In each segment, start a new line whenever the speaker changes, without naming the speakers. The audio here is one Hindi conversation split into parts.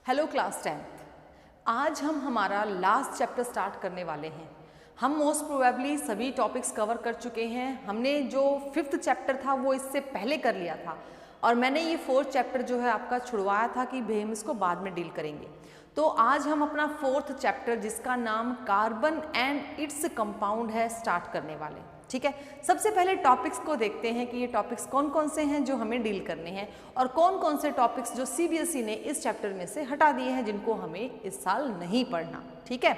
Hello class 10th। आज हम हमारा लास्ट चैप्टर स्टार्ट करने वाले हैं। हम मोस्ट प्रोबेबली सभी टॉपिक्स कवर कर चुके हैं। हमने जो 5th चैप्टर था वो इससे पहले कर लिया था और मैंने ये 4th चैप्टर जो है आपका छुड़वाया था कि भाई हम इसको बाद में डील करेंगे। तो आज हम अपना 4th चैप्टर जिसका नाम कार्बन एंड इट्स कंपाउंड है स्टार्ट करने वाले हैं। ठीक है, सबसे पहले टॉपिक्स को देखते हैं कि ये टॉपिक्स कौन कौन से हैं जो हमें डील करने हैं और कौन कौन से टॉपिक्स जो सीबीएसई ने इस चैप्टर में से हटा दिए हैं जिनको हमें इस साल नहीं पढ़ना। ठीक है,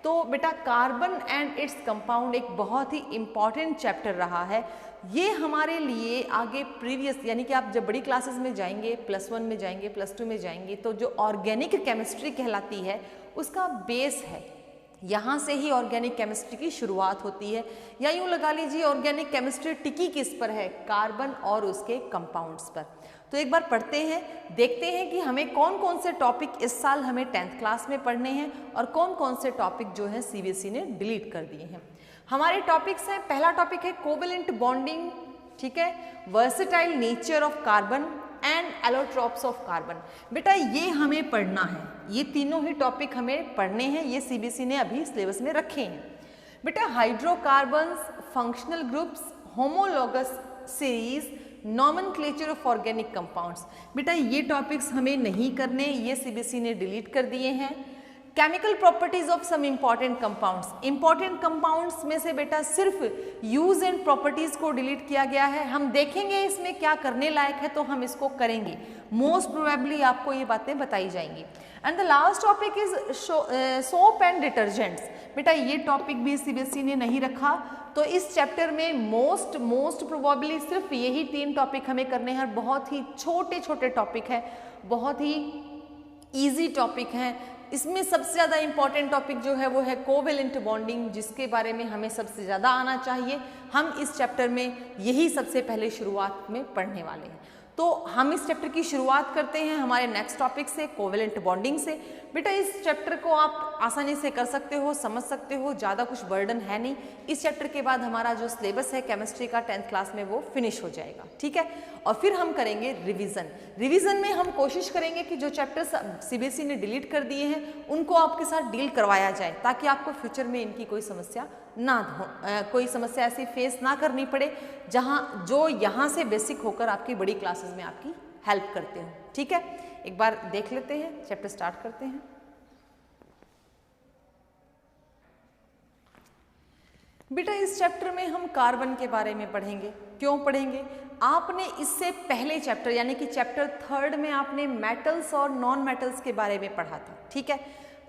तो बेटा कार्बन एंड इट्स कंपाउंड एक बहुत ही इंपॉर्टेंट चैप्टर रहा है। ये हमारे लिए आगे प्रीवियस यानी कि आप जब बड़ी क्लासेस में जाएंगे, +1 में जाएंगे, +2 में जाएंगे, तो जो ऑर्गेनिक केमिस्ट्री कहलाती है उसका बेस है। यहाँ से ही ऑर्गेनिक केमिस्ट्री की शुरुआत होती है, या यूँ लगा लीजिए ऑर्गेनिक केमिस्ट्री टिकी किस पर है, कार्बन और उसके कंपाउंड्स पर। तो एक बार पढ़ते हैं, देखते हैं कि हमें कौन कौन से टॉपिक इस साल हमें 10th क्लास में पढ़ने हैं और कौन कौन से टॉपिक जो है सीबीएसई ने डिलीट कर दिए हैं। हमारे टॉपिक्स हैं, पहला टॉपिक है कोवेलेंट बॉन्डिंग, ठीक है, versatile nature of carbon and allotropes of carbon. बेटा ये हमें पढ़ना है, ये तीनों ही टॉपिक हमें पढ़ने हैं, ये सीबीएसई ने अभी सिलेबस में रखे हैं। बेटा hydrocarbons, functional groups, homologous series, nomenclature of organic compounds, बेटा ये टॉपिक्स हमें नहीं करने, ये सीबीएसई ने डिलीट कर दिए हैं। Chemical properties of some important compounds, important compounds में से बेटा सिर्फ यूज एंड प्रॉपर्टीज को डिलीट किया गया है। हम देखेंगे इसमें क्या करने लायक है तो हम इसको करेंगे, मोस्ट प्रोबेबली आपको ये बातें बताई जाएंगी। And the last topic is soap and detergents, बेटा ये टॉपिक भी सीबीएसई ने नहीं रखा। तो इस चैप्टर में मोस्ट प्रोबेबली सिर्फ यही 3 टॉपिक हमें करने हैं। बहुत ही छोटे छोटे टॉपिक हैं, बहुत ही ईजी टॉपिक हैं। इसमें सबसे ज़्यादा इंपॉर्टेंट टॉपिक जो है वो है कोवेलेंट बॉन्डिंग, जिसके बारे में हमें सबसे ज़्यादा आना चाहिए। हम इस चैप्टर में यही सबसे पहले शुरुआत में पढ़ने वाले हैं। तो हम इस चैप्टर की शुरुआत करते हैं हमारे नेक्स्ट टॉपिक से, कोवेलेंट बॉन्डिंग से। बेटा इस चैप्टर को आप आसानी से कर सकते हो, समझ सकते हो, ज़्यादा कुछ बर्डन है नहीं। इस चैप्टर के बाद हमारा जो सिलेबस है केमिस्ट्री का 10th क्लास में वो फिनिश हो जाएगा। ठीक है, और फिर हम करेंगे रिवीजन में हम कोशिश करेंगे कि जो चैप्टर्स सीबीएसई ने डिलीट कर दिए हैं उनको आपके साथ डील करवाया जाए, ताकि आपको फ्यूचर में इनकी कोई समस्या ना हो, कोई समस्या ऐसी फेस ना करनी पड़े जहाँ जो यहाँ से बेसिक होकर आपकी बड़ी क्लासेस में आपकी हेल्प करते हो। ठीक है, एक बार देख लेते हैं, चैप्टर स्टार्ट करते हैं। बेटा इस चैप्टर में हम कार्बन के बारे में पढ़ेंगे। क्यों पढ़ेंगे? आपने इससे पहले चैप्टर यानी कि चैप्टर 3rd में आपने मेटल्स और नॉन मेटल्स के बारे में पढ़ा था। ठीक है,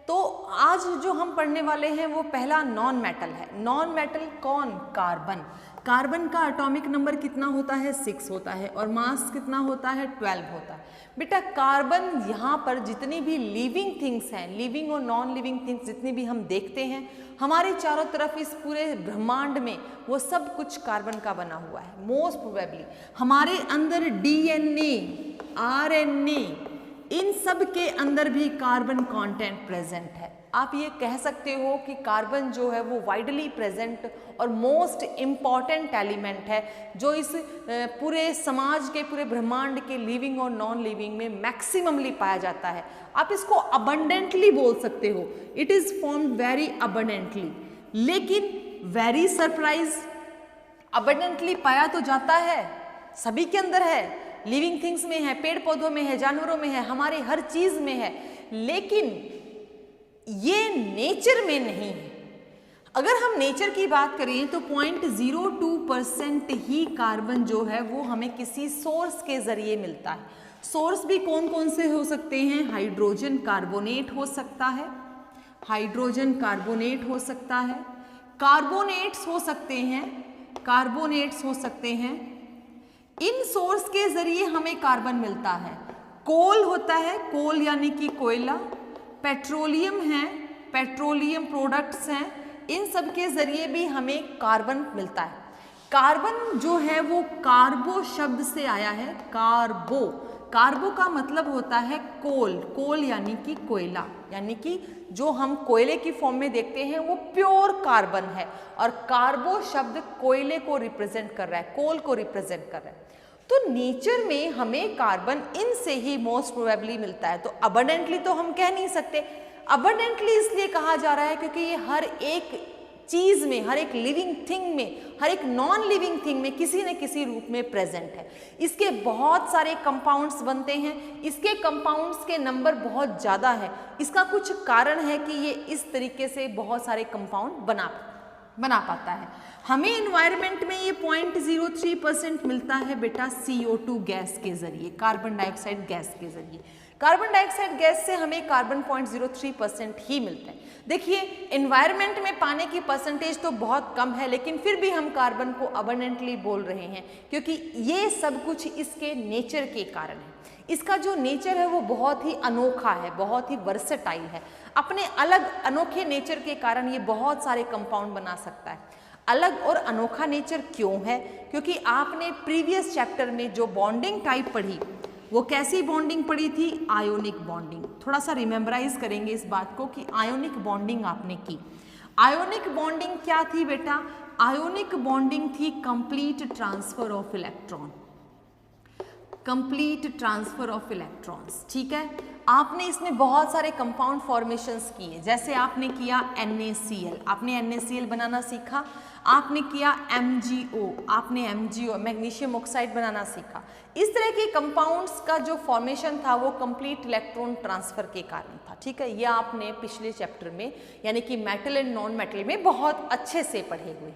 तो आज जो हम पढ़ने वाले हैं वो पहला नॉन मेटल है। नॉन मेटल कौन? कार्बन। कार्बन का एटॉमिक नंबर कितना होता है? 6 होता है और मास कितना होता है? 12 होता है। बेटा कार्बन यहाँ पर जितनी भी लिविंग थिंग्स हैं, लिविंग और नॉन लिविंग थिंग्स जितनी भी हम देखते हैं हमारे चारों तरफ इस पूरे ब्रह्मांड में, वो सब कुछ कार्बन का बना हुआ है। मोस्ट प्रोबेबली हमारे अंदर डीएनए, आरएनए, इन सब के अंदर भी कार्बन कंटेंट प्रेजेंट है। आप ये कह सकते हो कि कार्बन जो है वो वाइडली प्रेजेंट और मोस्ट इम्पॉर्टेंट एलिमेंट है जो इस पूरे समाज के, पूरे ब्रह्मांड के लिविंग और नॉन लिविंग में मैक्सिममली पाया जाता है। आप इसको अबंडेंटली बोल सकते हो, it is formed very abundantly. लेकिन वेरी सरप्राइज, अबंडेंटली पाया तो जाता है, सभी के अंदर है, लिविंग थिंग्स में है, पेड़ पौधों में है, जानवरों में है, हमारे हर चीज में है, लेकिन ये नेचर में नहीं है। अगर हम नेचर की बात करें तो 0.02% ही कार्बन जो है वो हमें किसी सोर्स के जरिए मिलता है। सोर्स भी कौन कौन से हो सकते हैं? हाइड्रोजन कार्बोनेट हो सकता है, हाइड्रोजन कार्बोनेट हो सकता है, कार्बोनेट्स हो सकते हैं, कार्बोनेट्स हो सकते हैं। इन सोर्स के जरिए हमें कार्बन मिलता है। कोल होता है, कोल यानी कि कोयला, पेट्रोलियम है, पेट्रोलियम प्रोडक्ट्स हैं, इन सब के जरिए भी हमें कार्बन मिलता है। कार्बन जो है वो कार्बो शब्द से आया है, कार्बो। कार्बो का मतलब होता है कोल, कोल यानी कि कोयला, यानी कि जो हम कोयले की फॉर्म में देखते हैं वो प्योर कार्बन है और कार्बो शब्द कोयले को रिप्रेजेंट कर रहा है, कोल को रिप्रेजेंट कर रहा है। तो नेचर में हमें कार्बन इन से ही मोस्ट प्रोबेबली मिलता है। तो अबंडेंटली तो हम कह नहीं सकते, अबंडेंटली इसलिए कहा जा रहा है क्योंकि ये हर एक चीज में, हर एक लिविंग थिंग में, हर एक नॉन लिविंग थिंग में किसी न किसी रूप में प्रेजेंट है। इसके बहुत सारे कंपाउंड्स बनते हैं, इसके कंपाउंड्स के नंबर बहुत ज़्यादा है। इसका कुछ कारण है कि ये इस तरीके से बहुत सारे कंपाउंड बना पाता है। हमें एनवायरनमेंट में ये 0.03% मिलता है बेटा CO2 गैस के जरिए, कार्बन डाइऑक्साइड गैस के जरिए। कार्बन डाइऑक्साइड गैस से हमें कार्बन 0.03% ही मिलता है। देखिए एनवायरनमेंट में पाने की परसेंटेज तो बहुत कम है, लेकिन फिर भी हम कार्बन को अबंडेंटली बोल रहे हैं क्योंकि ये सब कुछ इसके नेचर के कारण है। इसका जो नेचर है वो बहुत ही अनोखा है, बहुत ही वर्सेटाइल है। अपने अलग अनोखे नेचर के कारण ये बहुत सारे कंपाउंड बना सकता है। अलग और अनोखा नेचर क्यों है? क्योंकि आपने प्रीवियस चैप्टर में जो बॉन्डिंग टाइप पढ़ी वो कैसी बॉन्डिंग पढ़ी थी? Ionic bonding. थोड़ा सा रिमेम्बराइज करेंगे इस बात को कि आयोनिक बॉन्डिंग आपने की। आयोनिक बॉन्डिंग क्या थी बेटा? आयोनिक बॉन्डिंग थी complete transfer of electron, complete transfer of electrons. ठीक है, आपने इसमें बहुत सारे कंपाउंड फॉर्मेशंस किए, जैसे आपने किया NaCl, आपने NaCl बनाना सीखा। आपने किया MgO, आपने MgO मैग्नीशियम ऑक्साइड बनाना सीखा। इस तरह के कंपाउंड्स का जो फॉर्मेशन था वो कंप्लीट इलेक्ट्रॉन ट्रांसफर के कारण था। ठीक है, ये आपने पिछले चैप्टर में यानी कि मेटल एंड नॉन मेटल में बहुत अच्छे से पढ़े हुए।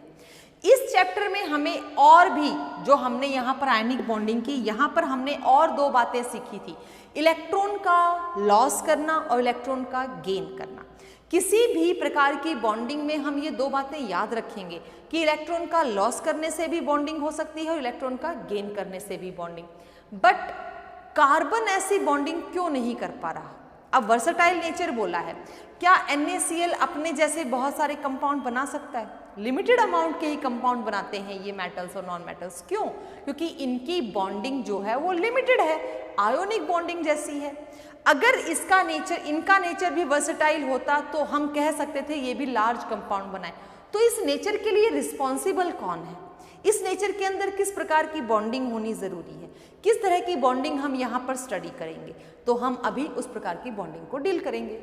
इस चैप्टर में हमें और भी जो हमने यहाँ पर आयनिक बॉन्डिंग की, यहाँ पर हमने और दो बातें सीखी थी, इलेक्ट्रॉन का लॉस करना और इलेक्ट्रॉन का गेन करना। किसी भी प्रकार की बॉन्डिंग में हम ये दो बातें याद रखेंगे कि इलेक्ट्रॉन का लॉस करने से भी बॉन्डिंग हो सकती है और इलेक्ट्रॉन का गेन करने से भी बॉन्डिंग। बट कार्बन ऐसी बॉन्डिंग क्यों नहीं कर पा रहा? अब वर्सेटाइल नेचर बोला है, क्या NaCl अपने जैसे बहुत सारे कंपाउंड बना सकता है? लिमिटेड अमाउंट के ही कंपाउंड बनाते हैं ये मेटल्स और नॉन मेटल्स। क्यों? क्योंकि इनकी बॉन्डिंग जो है वो लिमिटेड है, आयोनिक बॉन्डिंग जैसी है। अगर इसका नेचर, इनका नेचर भी वर्सेटाइल होता तो हम कह सकते थे ये भी लार्ज कंपाउंड बनाए। तो इस नेचर के लिए रिस्पॉन्सिबल कौन है? इस नेचर के अंदर किस प्रकार की बॉन्डिंग होनी जरूरी है? किस तरह की बॉन्डिंग हम यहाँ पर स्टडी करेंगे, तो हम अभी उस प्रकार की बॉन्डिंग को डील करेंगे।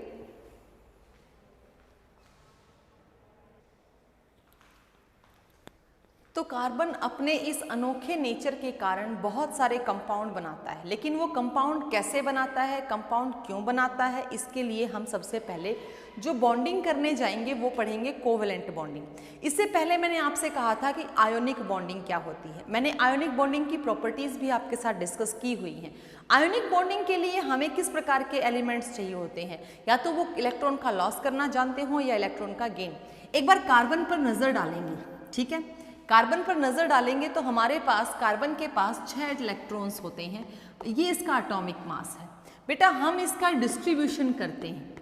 तो कार्बन अपने इस अनोखे नेचर के कारण बहुत सारे कंपाउंड बनाता है, लेकिन वो कंपाउंड कैसे बनाता है, कंपाउंड क्यों बनाता है, इसके लिए हम सबसे पहले जो बॉन्डिंग करने जाएंगे वो पढ़ेंगे कोवेलेंट बॉन्डिंग। इससे पहले मैंने आपसे कहा था कि आयोनिक बॉन्डिंग क्या होती है। मैंने आयोनिक बॉन्डिंग की प्रॉपर्टीज भी आपके साथ डिस्कस की हुई हैं। आयोनिक बॉन्डिंग के लिए हमें किस प्रकार के एलिमेंट्स चाहिए होते हैं, या तो वो इलेक्ट्रॉन का लॉस करना जानते हो या इलेक्ट्रॉन का गेन। एक बार कार्बन पर नजर डालेंगे, ठीक है, कार्बन पर नजर डालेंगे तो हमारे पास कार्बन के पास 6 इलेक्ट्रॉन्स होते हैं। ये इसका एटॉमिक मास है। बेटा हम इसका डिस्ट्रीब्यूशन करते हैं,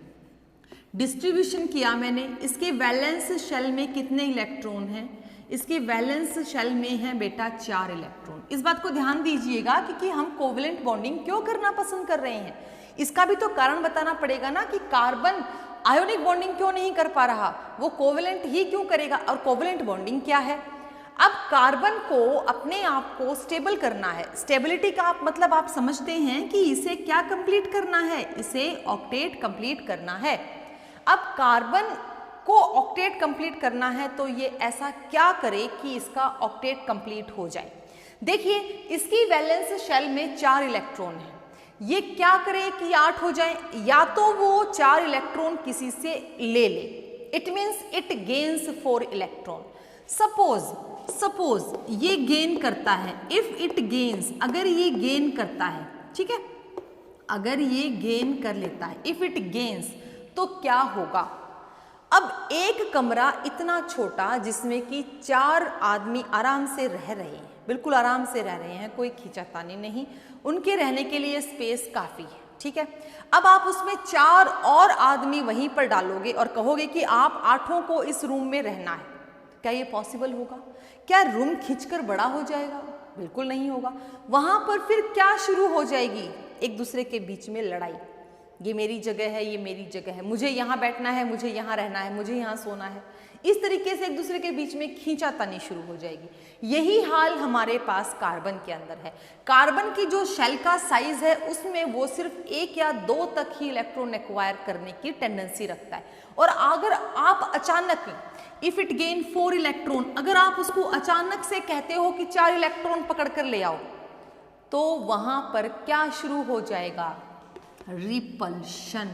डिस्ट्रीब्यूशन किया मैंने। इसके वैलेंस शेल में कितने इलेक्ट्रॉन हैं? इसके वैलेंस शेल में है बेटा 4 इलेक्ट्रॉन। इस बात को ध्यान दीजिएगा कि हम कोवेलेंट बॉन्डिंग क्यों करना पसंद कर रहे हैं। इसका भी तो कारण बताना पड़ेगा ना कि कार्बन आयोनिक बॉन्डिंग क्यों नहीं कर पा रहा, वो कोवेलेंट ही क्यों करेगा। और कोवेलेंट बॉन्डिंग क्या है? अब कार्बन को अपने आप को स्टेबल करना है। स्टेबिलिटी का मतलब आप समझते हैं कि इसे क्या कंप्लीट करना है, इसे ऑक्टेट कंप्लीट करना है। अब कार्बन को ऑक्टेट कंप्लीट करना है तो ये ऐसा क्या करे कि इसका ऑक्टेट कंप्लीट हो जाए। देखिए इसकी वैलेंस शेल में 4 इलेक्ट्रॉन है, ये क्या करे कि 8 हो जाए। या तो वो 4 इलेक्ट्रॉन किसी से ले ले, it means it gains 4 electron. Suppose ये गेन करता है, इफ इट गेन्स, अगर ये गेन करता है, ठीक है, अगर ये गेन कर लेता है, इफ इट गेन्स, तो क्या होगा। अब एक कमरा इतना छोटा जिसमें कि 4 आदमी आराम से रह रहे हैं, बिल्कुल आराम से रह रहे हैं, कोई खींचातानी नहीं, उनके रहने के लिए स्पेस काफी है, ठीक है। अब आप उसमें 4 और आदमी वहीं पर डालोगे और कहोगे कि आप 8 को इस रूम में रहना है। क्या ये पॉसिबल होगा? क्या रूम खींचकर बड़ा हो जाएगा? बिल्कुल नहीं होगा। वहां पर फिर क्या शुरू हो जाएगी? एक दूसरे के बीच में लड़ाई। ये मेरी जगह है, ये मेरी जगह है, मुझे यहाँ बैठना है, मुझे यहाँ रहना है, मुझे यहाँ सोना है। इस तरीके से एक दूसरे के बीच में खींचातानी शुरू हो जाएगी। यही हाल हमारे पास कार्बन के अंदर है। कार्बन की जो शेल का साइज है उसमें वो सिर्फ 1 या 2 तक ही इलेक्ट्रॉन एक्वायर करने की टेंडेंसी रखता है। और अगर आप अचानक इफ इट गेन 4 इलेक्ट्रॉन, अगर आप उसको अचानक से कहते हो कि 4 इलेक्ट्रॉन पकड़ कर ले आओ, तो वहां पर क्या शुरू हो जाएगा? रिपल्शन।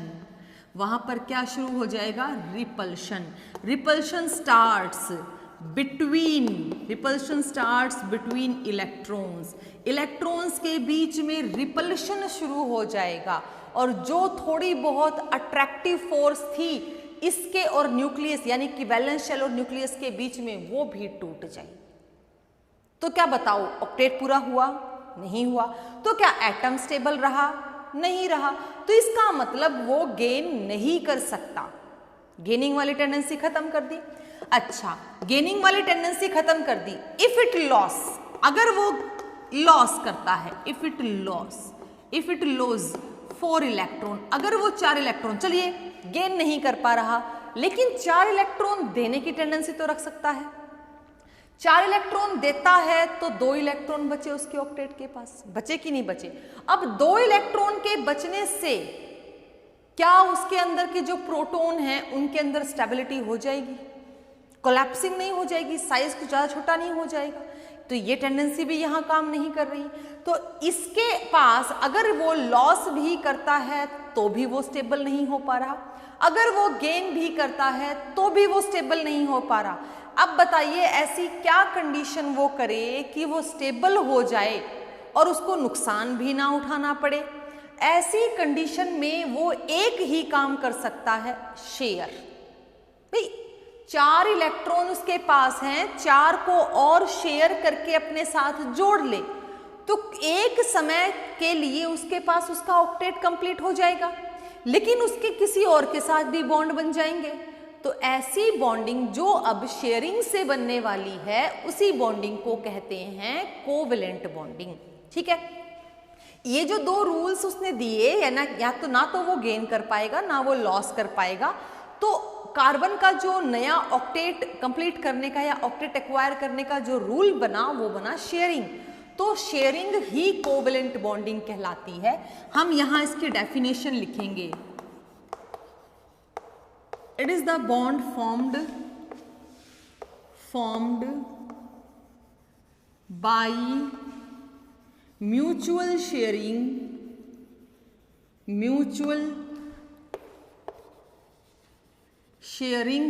वहां पर क्या शुरू हो जाएगा? Repulsion. Repulsion starts between electrons. Electrons के बीच में रिपल्शन शुरू हो जाएगा और जो थोड़ी बहुत अट्रैक्टिव फोर्स थी इसके और न्यूक्लियस यानी कि वैलेंस शेल और न्यूक्लियस के बीच में, वो भी टूट जाएगी। तो क्या बताओ, ऑक्टेट पूरा हुआ? नहीं हुआ। तो क्या एटम स्टेबल रहा? नहीं रहा। तो इसका मतलब वो गेन नहीं कर सकता। गेनिंग वाली टेंडेंसी खत्म कर दी। अच्छा, गेनिंग वाली टेंडेंसी खत्म कर दी। इफ इट लॉस, अगर वो लॉस करता है, इफ इट लॉस 4 इलेक्ट्रॉन, अगर वो 4 इलेक्ट्रॉन, चलिए गेन नहीं कर पा रहा, लेकिन 4 इलेक्ट्रॉन देने की टेंडेंसी तो रख सकता है। 4 इलेक्ट्रॉन देता है तो 2 इलेक्ट्रॉन बचे उसके ऑक्टेट के पास। बचे कि नहीं बचे? अब 2 इलेक्ट्रॉन के बचने से क्या उसके अंदर के जो प्रोटॉन हैं उनके अंदर स्टेबिलिटी हो जाएगी? कोलैप्सिंग नहीं हो जाएगी? साइज कुछ ज़्यादा छोटा नहीं हो जाएगा? तो ये टेंडेंसी भी यहाँ काम नहीं कर रही। तो इसके पास अगर वो लॉस भी करता है तो भी वो स्टेबल नहीं हो पा रहा, अगर वो गेन भी करता है तो भी वो स्टेबल नहीं हो पा रहा। अब बताइए ऐसी क्या कंडीशन वो करे कि वो स्टेबल हो जाए और उसको नुकसान भी ना उठाना पड़े? ऐसी कंडीशन में वो एक ही काम कर सकता है, शेयर। भाई 4 इलेक्ट्रॉन उसके पास हैं, 4 को और शेयर करके अपने साथ जोड़ ले तो एक समय के लिए उसके पास उसका ऑक्टेट कंप्लीट हो जाएगा, लेकिन उसके किसी और के साथ भी बॉन्ड बन जाएंगे। तो ऐसी बॉन्डिंग जो अब शेयरिंग से बनने वाली है उसी बॉन्डिंग को कहते हैं कोवेलेंट बॉन्डिंग। ठीक है, ये जो 2 रूल्स उसने दिए या तो वो गेन कर पाएगा ना वो लॉस कर पाएगा। तो कार्बन का जो नया ऑक्टेट कंप्लीट करने का या ऑक्टेट एक्वायर करने का जो रूल बना वो बना शेयरिंग। तो शेयरिंग ही कोवेलेंट बॉन्डिंग कहलाती है। हम यहां इसकी डेफिनेशन लिखेंगे। It is the bond formed by mutual sharing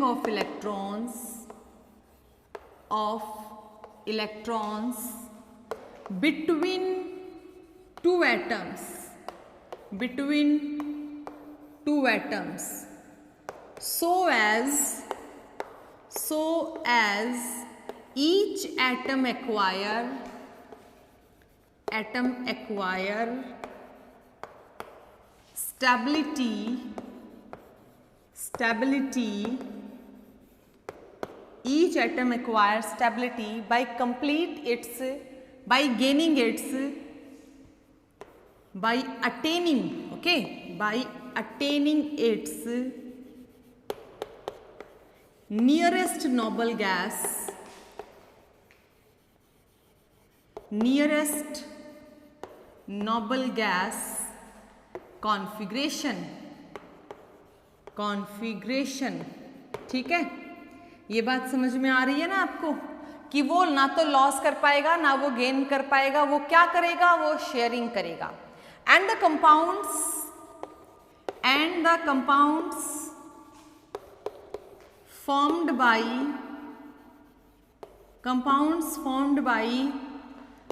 of electrons between two atoms, so as each atom acquire stability, each atom acquires stability by attaining its nearest noble gas configuration। ठीक है, ये बात समझ में आ रही है ना आपको कि वो ना तो लॉस कर पाएगा ना वो गेन कर पाएगा, वो क्या करेगा? वो शेयरिंग करेगा। And the compounds formed by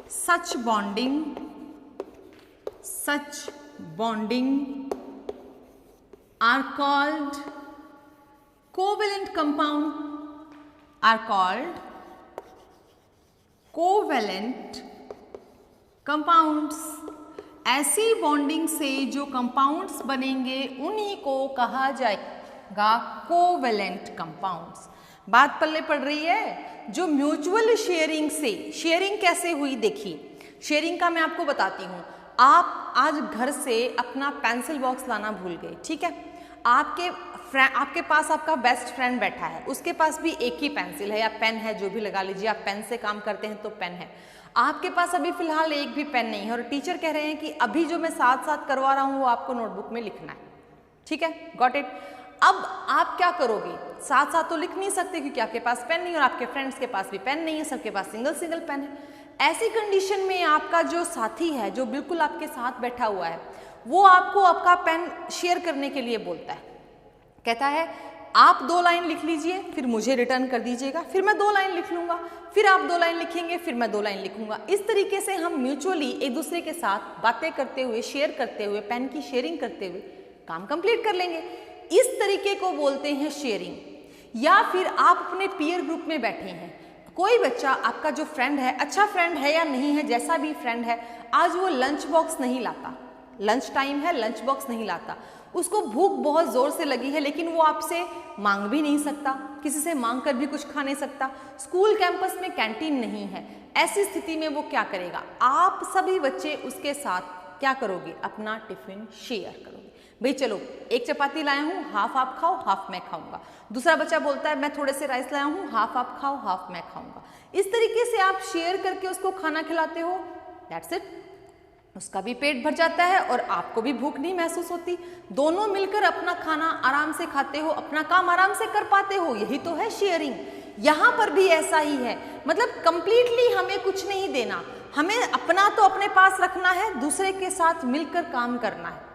such bonding are called covalent compounds। ऐसी बॉन्डिंग से जो कंपाउंड्स बनेंगे उन्हीं को कहा जाएगा कोवेलेंट कंपाउंड्स। बात पल्ले पड़ रही है? जो म्यूचुअल शेयरिंग से, शेयरिंग कैसे हुई देखिए, शेयरिंग का मैं आपको बताती हूँ। आप आज घर से अपना पेंसिल बॉक्स लाना भूल गए, ठीक है। आपके पास आपका बेस्ट फ्रेंड बैठा है, उसके पास भी एक ही पेंसिल है या पेन है, जो भी लगा लीजिए, आप पेन से काम करते हैं तो पेन है। आपके पास अभी फिलहाल एक भी पेन नहीं है और टीचर कह रहे हैं कि अभी जो मैं साथ साथ करवा रहा हूँ वो आपको नोटबुक में लिखना है, ठीक है, गॉट इट। अब आप क्या करोगे, साथ साथ तो लिख नहीं सकते क्योंकि आपके पास पेन नहीं और आपके फ्रेंड्स के पास भी पेन नहीं है, सबके पास सिंगल सिंगल पेन है। ऐसी कंडीशन में आपका जो साथी है, जो बिल्कुल आपके साथ बैठा हुआ है, वो आपको आपका पेन शेयर करने के लिए बोलता है, कहता है आप 2 लाइन लिख लीजिए, फिर मुझे रिटर्न कर दीजिएगा, फिर मैं 2 लाइन लिख लूंगा, फिर आप 2 लाइन लिखेंगे, फिर मैं 2 लाइन लिखूंगा। इस तरीके से हम म्यूचुअली एक दूसरे के साथ बातें करते हुए, शेयर करते हुए, पेन की शेयरिंग करते हुए काम कंप्लीट कर लेंगे। इस तरीके को बोलते हैं शेयरिंग। या फिर आप अपने पीयर ग्रुप में बैठे हैं, कोई बच्चा आपका जो फ्रेंड है, अच्छा फ्रेंड है या नहीं है, जैसा भी फ्रेंड है, आज वो लंच बॉक्स नहीं लाता, लंच टाइम है, लंच बॉक्स नहीं लाता, उसको भूख बहुत जोर से लगी है, लेकिन वो आपसे मांग भी नहीं सकता, किसी से मांग कर भी कुछ खा नहीं सकता, स्कूल कैंपस में कैंटीन नहीं है। ऐसी स्थिति में वो क्या करेगा, आप सभी बच्चे उसके साथ क्या करोगे, अपना टिफिन शेयर करोगे। भाई चलो, एक चपाती लाया हूँ, हाफ आप खाओ, हाफ मैं खाऊंगा। दूसरा बच्चा बोलता है मैं थोड़े से राइस लाया हूँ, हाफ आप खाओ, हाफ मैं खाऊंगा। इस तरीके से आप शेयर करके उसको खाना खिलाते हो, दैट्स इट। उसका भी पेट भर जाता है और आपको भी भूख नहीं महसूस होती। दोनों मिलकर अपना खाना आराम से खाते हो, अपना काम आराम से कर पाते हो, यही तो है शेयरिंग। यहाँ पर भी ऐसा ही है, मतलब कंप्लीटली हमें कुछ नहीं देना, हमें अपना तो अपने पास रखना है, दूसरे के साथ मिलकर काम करना है।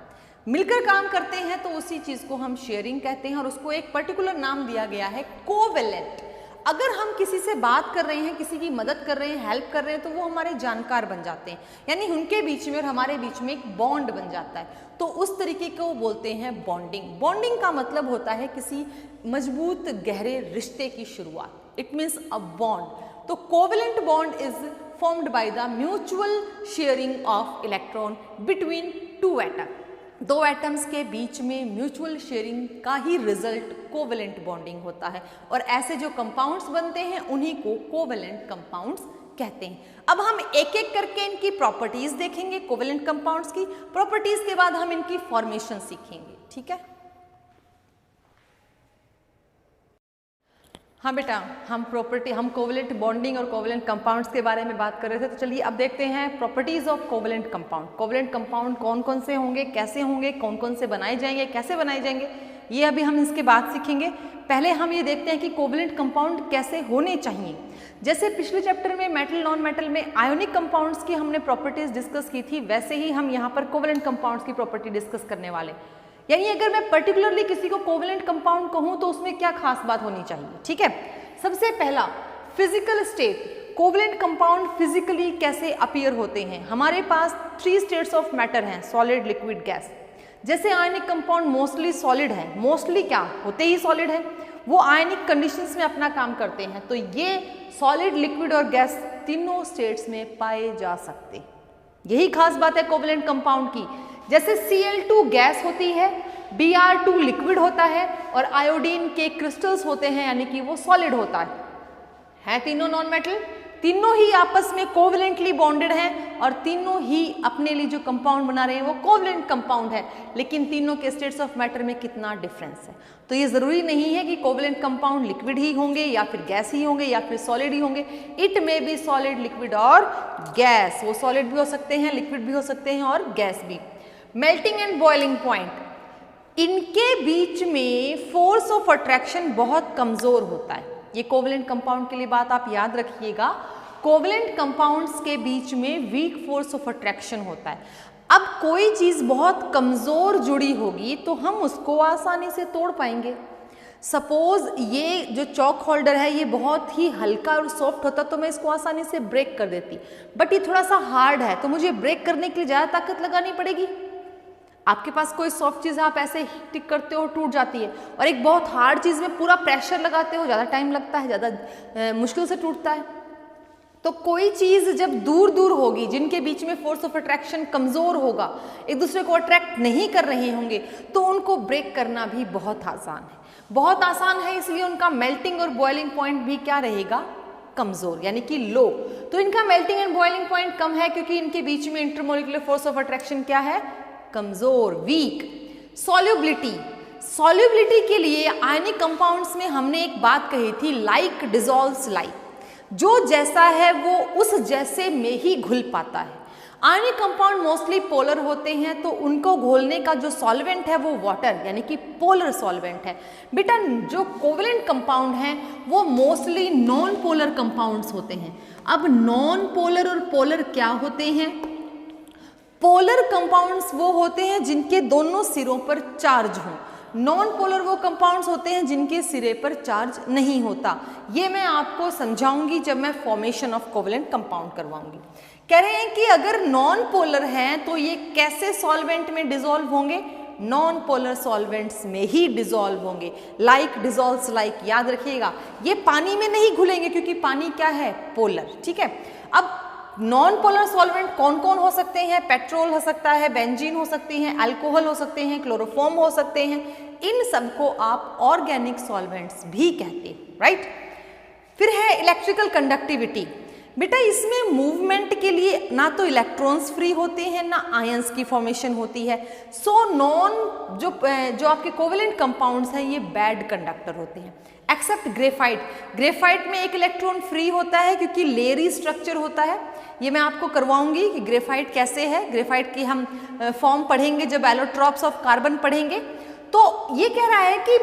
मिलकर काम करते हैं तो उसी चीज को हम शेयरिंग कहते हैं और उसको एक पर्टिकुलर नाम दिया गया है, कोवेलेंट। अगर हम किसी से बात कर रहे हैं, किसी की मदद कर रहे हैं, हेल्प कर रहे हैं, तो वो हमारे जानकार बन जाते हैं, यानी उनके बीच में और हमारे बीच में एक बॉन्ड बन जाता है। तो उस तरीके को बोलते हैं बॉन्डिंग। बॉन्डिंग का मतलब होता है किसी मजबूत गहरे रिश्ते की शुरुआत, इट मीन्स अ बॉन्ड। तो covalent bond is formed by the mutual sharing of electron between 2 atom. 2 atoms के बीच में म्यूचुअल शेयरिंग का ही रिजल्ट कोवेलेंट बॉन्डिंग होता है और ऐसे जो कंपाउंड्स बनते हैं उन्हीं को कोवेलेंट कंपाउंड्स कहते हैं। अब हम एक एक करके इनकी प्रॉपर्टीज देखेंगे, कोवेलेंट कंपाउंड्स की प्रॉपर्टीज के बाद हम इनकी फॉर्मेशन सीखेंगे, ठीक है। हाँ बेटा, हम कोवेलेंट बॉन्डिंग और कोवेलेंट कंपाउंड्स के बारे में बात कर रहे थे, तो चलिए अब देखते हैं properties of covalent compound. Covalent compound कौन कौन से होंगे, कैसे होंगे, कौन कौन से बनाए जाएंगे, कैसे बनाए जाएंगे, ये अभी हम इसके बाद सीखेंगे। पहले हम ये देखते हैं कि कोवेलेंट कंपाउंड कैसे होने चाहिए। जैसे पिछले चैप्टर में मेटल नॉन मेटल में आयोनिक कंपाउंड्स की हमने प्रॉपर्टीज डिस्कस की थी, वैसे ही हम यहाँ पर कोवेलेंट कंपाउंड्स की प्रॉपर्टी डिस्कस करने वाले। यानी अगर मैं पर्टिकुलरली किसी को कोवेलेंट कंपाउंड कहूँ तो उसमें क्या खास बात होनी चाहिए, ठीक है। सबसे पहला, physical state. Covalent compound physically कैसे अपीयर होते हैं। हमारे पास 3 स्टेट्स ऑफ मैटर हैं, सॉलिड, लिक्विड, गैस। जैसे आयनिक कंपाउंड मोस्टली सॉलिड है, मोस्टली क्या होते ही सॉलिड है, वो आयनिक कंडीशंस में अपना काम करते हैं। तो ये सॉलिड, लिक्विड और गैस तीनों स्टेट्स में पाए जा सकते। यही खास बात है कोवेलेंट कंपाउंड की। जैसे Cl2 गैस होती है, Br2 लिक्विड होता है और आयोडीन के क्रिस्टल्स होते हैं, यानी कि वो सॉलिड होता है तीनों नॉन मेटल, तीनों ही आपस में कोवेलेंटली बॉन्डेड हैं और तीनों ही अपने लिए जो कंपाउंड बना रहे हैं वो कोवेलेंट कंपाउंड है। लेकिन तीनों के स्टेट्स ऑफ मैटर में कितना डिफरेंस है। तो ये जरूरी नहीं है कि कोवेलेंट कंपाउंड लिक्विड ही होंगे या फिर गैस ही होंगे या फिर सॉलिड ही होंगे। It may be solid, liquid और गैस। वो सॉलिड भी हो सकते हैं, लिक्विड भी हो सकते हैं और गैस भी। मेल्टिंग एंड बॉइलिंग पॉइंट, इनके बीच में फोर्स ऑफ अट्रैक्शन बहुत कमजोर होता है। ये कोवेलेंट कंपाउंड के लिए बात आप याद रखिएगा, कोवेलेंट कंपाउंड्स के बीच में वीक फोर्स ऑफ अट्रैक्शन होता है। अब कोई चीज बहुत कमजोर जुड़ी होगी तो हम उसको आसानी से तोड़ पाएंगे। सपोज ये जो चॉक होल्डर है ये बहुत ही हल्का और सॉफ्ट होता तो मैं इसको आसानी से ब्रेक कर देती, बट ये थोड़ा सा हार्ड है तो मुझे ब्रेक करने के लिए ज्यादा ताकत लगानी पड़ेगी। आपके पास कोई सॉफ्ट चीज़ आप ऐसे टिक करते हो टूट जाती है, और एक बहुत हार्ड चीज़ में पूरा प्रेशर लगाते हो, ज़्यादा टाइम लगता है, ज़्यादा मुश्किल से टूटता है। तो कोई चीज़ जब दूर दूर होगी, जिनके बीच में फोर्स ऑफ अट्रैक्शन कमज़ोर होगा, एक दूसरे को अट्रैक्ट नहीं कर रहे होंगे, तो उनको ब्रेक करना भी बहुत आसान है। बहुत आसान है, इसलिए उनका मेल्टिंग और बॉइलिंग पॉइंट भी क्या रहेगा, कमजोर यानी कि लो। तो इनका मेल्टिंग एंड बॉइलिंग पॉइंट कम है क्योंकि इनके बीच में इंटरमोलिकुलर फोर्स ऑफ अट्रैक्शन क्या है, कमजोर, वीक। सॉल्युबिलिटी के लिए आयनिक कंपाउंड्स में हमने एक बात कही थी, लाइक डिसॉल्व्स लाइक, जो जैसा है वो उस जैसे में ही घुल पाता है। आयनिक कंपाउंड मोस्टली पोलर होते हैं तो उनको घोलने का जो सॉल्वेंट है वो वाटर यानी कि पोलर सॉल्वेंट है। बेटा जो कोवेलेंट कंपाउंड हैं वो मोस्टली नॉन पोलर कंपाउंड्स होते हैं। अब नॉन पोलर और पोलर क्या होते हैं? पोलर कंपाउंड्स वो होते हैं जिनके दोनों सिरों पर चार्ज हो, नॉन पोलर वो कंपाउंड्स होते हैं जिनके सिरे पर चार्ज नहीं होता। ये मैं आपको समझाऊंगी जब मैं फॉर्मेशन ऑफ कोवेलेंट कंपाउंड करवाऊंगी। कह रहे हैं कि अगर नॉन पोलर हैं तो ये कैसे सॉल्वेंट में डिसॉल्व होंगे? नॉन पोलर सॉल्वेंट्स में ही डिसॉल्व होंगे। लाइक डिसॉल्व्स लाइक, याद रखिएगा ये पानी में नहीं घुलेंगे क्योंकि पानी क्या है, पोलर। ठीक है, अब नॉन पोलर सॉल्वेंट कौन कौन हो सकते हैं? पेट्रोल हो सकता है, बेंजीन हो सकती है, अल्कोहल हो सकते हैं, क्लोरोफॉर्म हो सकते हैं। इन सबको आप ऑर्गेनिक सॉल्वेंट्स भी कहते हैं, राइट। फिर है इलेक्ट्रिकल कंडक्टिविटी। बेटा इसमें मूवमेंट के लिए ना तो इलेक्ट्रॉन्स फ्री होते हैं ना आयंस की फॉर्मेशन होती है। सो नॉन जो आपके कोवेलेंट कंपाउंड्स हैं ये बैड कंडक्टर होते हैं, एक्सेप्ट ग्रेफाइट। ग्रेफाइट में एक इलेक्ट्रॉन फ्री होता है क्योंकि लेयरी स्ट्रक्चर होता है। ये मैं आपको करवाऊंगी कि ग्रेफाइट कैसे है। ग्रेफाइट की हम फॉर्म पढ़ेंगे जब एलोट्रॉप्स ऑफ कार्बन पढ़ेंगे। तो ये कह रहा है कि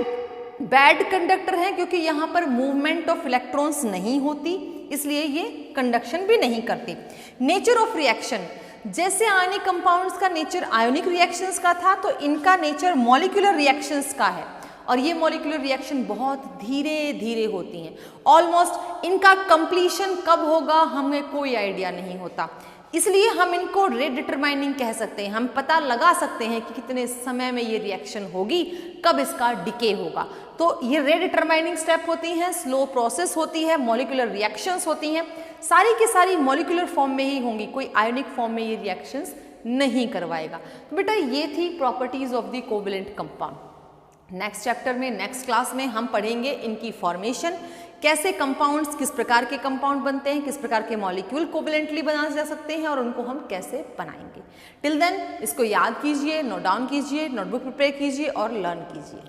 बैड कंडक्टर है क्योंकि यहाँ पर मूवमेंट ऑफ इलेक्ट्रॉन्स नहीं होती, इसलिए ये कंडक्शन भी नहीं करती। नेचर ऑफ रिएक्शन, जैसे आयनिक कंपाउंड्स का नेचर आयोनिक रिएक्शंस का था तो इनका नेचर मॉलिक्यूलर रिएक्शंस का है और ये मॉलिक्यूलर रिएक्शन बहुत धीरे धीरे होती हैं। ऑलमोस्ट इनका कंप्लीशन कब होगा हमें कोई आइडिया नहीं होता, इसलिए हम इनको रेट डिटरमाइनिंग कह सकते हैं। हम पता लगा सकते हैं कि कितने समय में ये रिएक्शन होगी, कब इसका डिके होगा। तो ये रेट डिटरमाइनिंग स्टेप होती हैं, स्लो प्रोसेस होती है, मॉलिक्यूलर रिएक्शंस होती हैं, सारी की सारी मॉलिक्यूलर फॉर्म में ही होंगी, कोई आयोनिक फॉर्म में ये रिएक्शंस नहीं करवाएगा। तो बेटा ये थी properties of the covalent compound. Next chapter में, नेक्स्ट क्लास में हम पढ़ेंगे इनकी फॉर्मेशन, कैसे कंपाउंड्स, किस प्रकार के कंपाउंड बनते हैं, किस प्रकार के मॉलिक्यूल कोवेलेंटली बनाए जा सकते हैं और उनको हम कैसे बनाएंगे। टिल देन इसको याद कीजिए, नोट डाउन कीजिए, नोटबुक प्रिपेयर कीजिए और लर्न कीजिए।